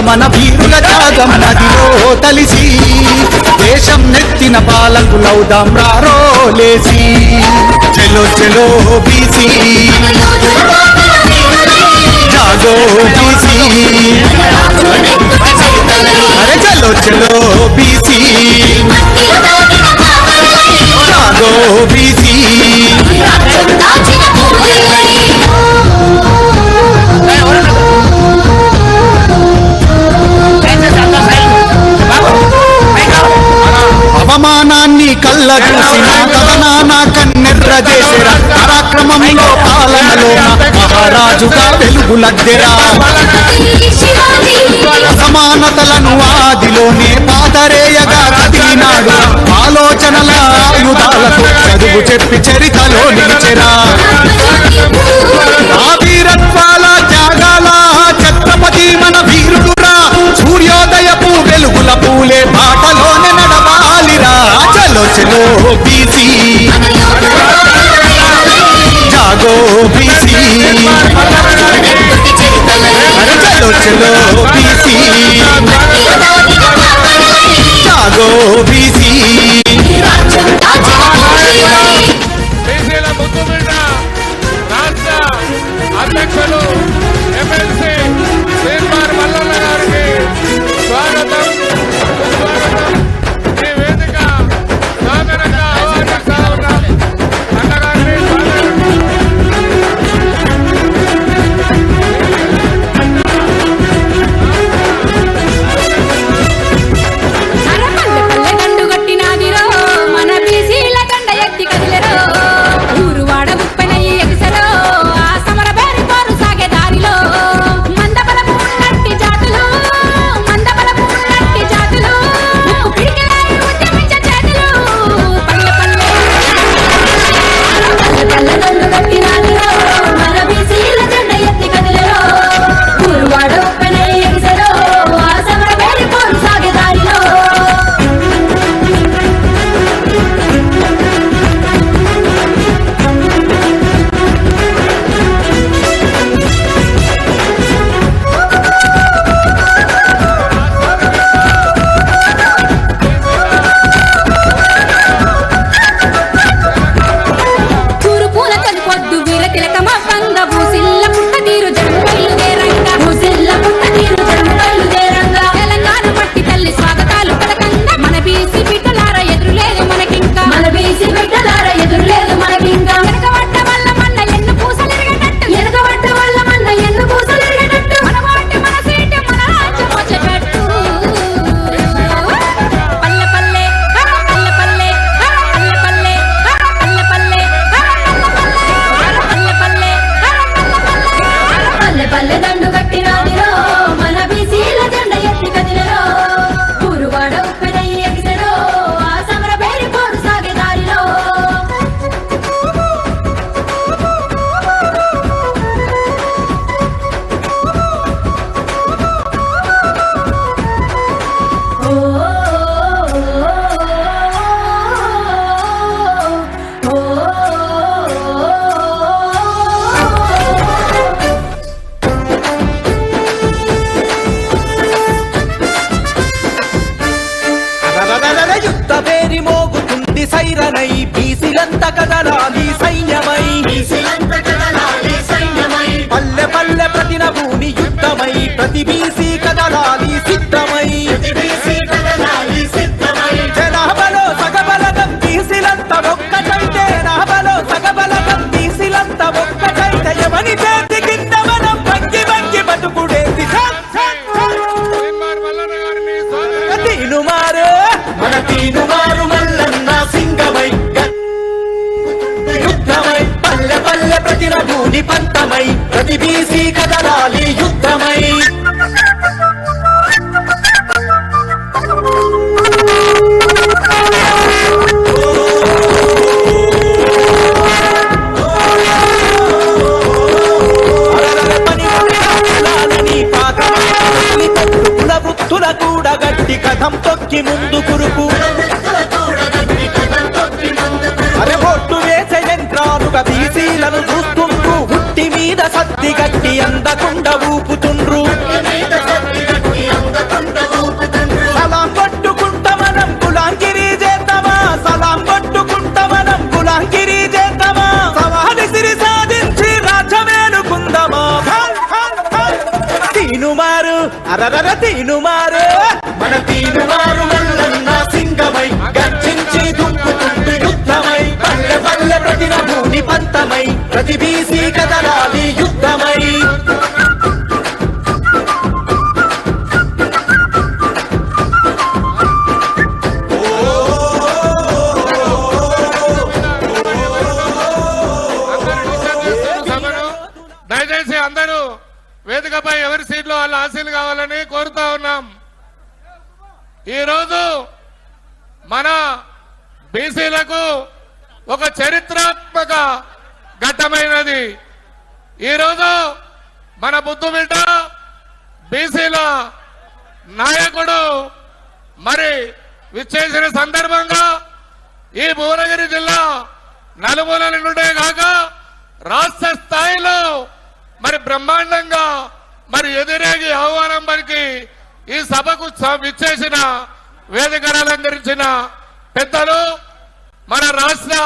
మన వీరుల త్యాగం నదిలో తలిసి దేశం నెత్తిన పాలకులవుదాం రారో లేసి చలో చలో బీసీ జాగో బీసీ అరే చలో చలో బీసీ జాగో బీసీ అవమానాన్ని కళ్ళ చూసిన కథనాన కన్నెర్ర చేసిరా పరాక్రమంలో పాలనలో మహారాజుగా వెలుగులద్దెరా సమానతలను ఆదిలోనే పాతరేయగా కదిలినాడు ఆలోచనల ఆయుధాలతో చదువు చెప్పి చరితలో నిలిచెరా ఆ వీరత్వాల త్యాగాల ఛత్రపతి మన వీరుడురా సూర్యోదయపు వెలుగుల పూలే బాటలోనే నడవాలిరా చలో చలో బీసీ జాగో బీసీ చలో చలో బీసీ జాగో బీసీ అధ్యక్షులు ఎమ్మెల్సీ శ్రీమార్ మల్లన్న గారికి స్వాగతం సుస్వాగతం. ఈ వేదిక సాధారణంగా ఆహ్వానిస్తా ఉన్నాం. అన్నగారిని మన బీసీల దండ ఎత్తి కదిలేరో ఊరువాడ ముప్పనయ్యి ఎగిసరో సైరనై బీసీలంత కదలాలి సైన్యమై పల్లె పల్లె ప్రతి నభూని యుద్ధమై ప్రతి బీసీ కదలాలి సిద్ధమై జనాభలో సగబలగం బీసీలంత ఒక్కటైతే నాభలో సగబలగం బీసీలంత ఒక్కటైతే ఎవని చేతి కింద మనం వంగి వంగి బతుకుడేది తీనుమారు మన తీనుమారు మల్లన్న సింగమై యుద్ధమై పల్లె పల్లె ప్రతి నభూని పంతమై ప్రతి బీసీ కదలాలి యుద్ధమై కూడా గట్టి కథం తొక్కి ముందు కురుకు అరే బొట్టు వేసే యంత్రాలుగా బీసీలను చూస్తుండ్రు హుట్టి మీద సత్తి గట్టి అందకుండా ఊపుతుండ్రు అరరర తీనుమారు మన తీనుమారు మల్లన్న సింగమై గర్జించి దుక్కుతుండు యుద్ధమై పల్లె పల్లె ప్రతి భూమి పంతమై ప్రతి బీసీ కదలాలి యుద్ధమై దయచేసి అందరూ వేదికపై ఎవరి సీట్లో వాళ్ళ ఆశీలు కావాలని కోరుతా ఉన్నాం. ఈరోజు మన బీసీలకు ఒక చరిత్రాత్మక ఘట్టమైనది. ఈరోజు మన బుద్ధుబిడ్డ బీసీల నాయకుడు మరి విచ్చేసిన సందర్భంగా ఈ భువనగిరి జిల్లా నలుమూలల నుండే కాక రాష్ట్ర స్థాయిలో మరి బ్రహ్మాండంగా మరి ఎదురేగి ఆహ్వానం పలికి ఈ సభకు విచ్చేసిన వేదికను అలంకరించిన పెద్దలు మన రాష్ట్ర